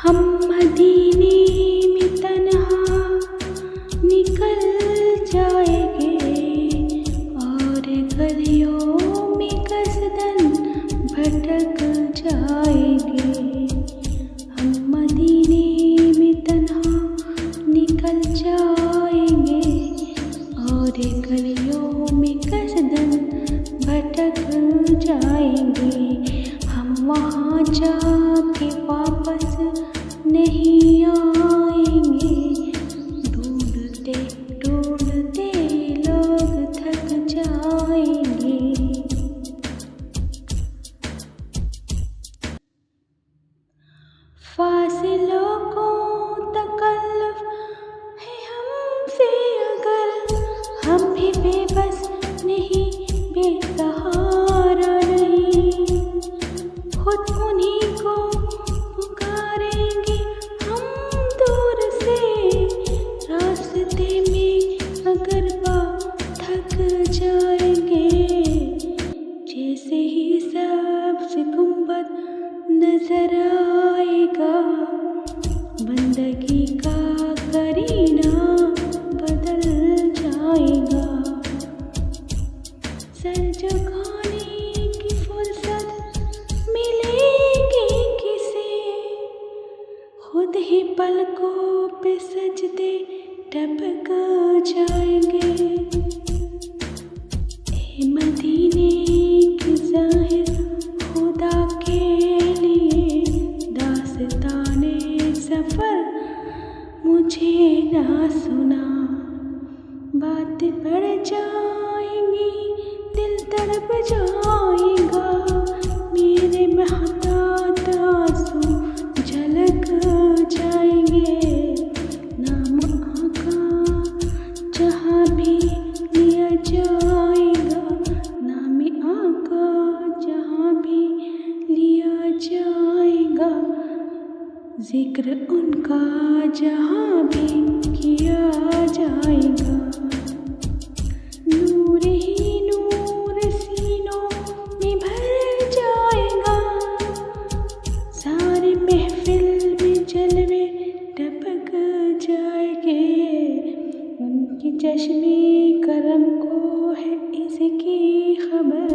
हम मदीने में तन्हा निकल जाएंगे और गलियों में कसदन भटक जाएंगे। हम मदीने में तन्हा निकल जाएंगे और गलियों में कसदन भटक जाएंगे। हम वहाँ जाके वापस नहीं आएंगे। ढूंढते ढूंढते लोग थक जाएंगे। फासिलों को तकल्लुफ है हमसे अगर हम भी बेबस नहीं, बेसहारा नहीं। खुद उन्हीं को पुकारेंगे हम दूर से। रास्ते में अगर थक जाएंगे, जैसे ही सबसे गुंबद नजर आएगा, बंदगी का करीना बदल जाएगा। सर झुकाने की फुर्सत मिलेगी किसे, खुद ही पलकों पे सजदे टपक जाएंगे। ए मदीने की ज़ाहिर खुदा के लिए दास्ताने सफ़र मुझे ना सुना। बातें बढ़ जाएंगी, दिल तड़प जाएगा, मेरे महताब आंसू झलक जाएंगे। नाम आका जहाँ भी लिया जाएगा, नाम आका जहाँ भी लिया जाएगा, जिक्र उनका जहाँ भी किया जाएगा। नूर ही नूर सीनों में भर जाएगा, सारे महफिल में जलवे टपक जाएंगे। उनके चश्मे करम को है इसकी खबर,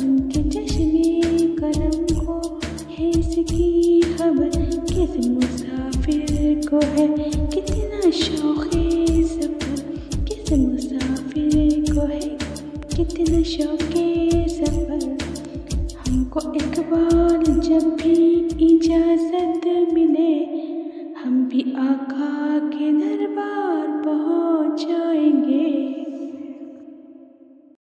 उनके चश्मे करम को है इसकी खबर। किस मुसाफिर को है कितना शौक़े सफ़र, किस मुसाफिर को है कितना शौक़े सफ़र। हमको इकबाल जब भी इजाज़त मिले, हम भी आका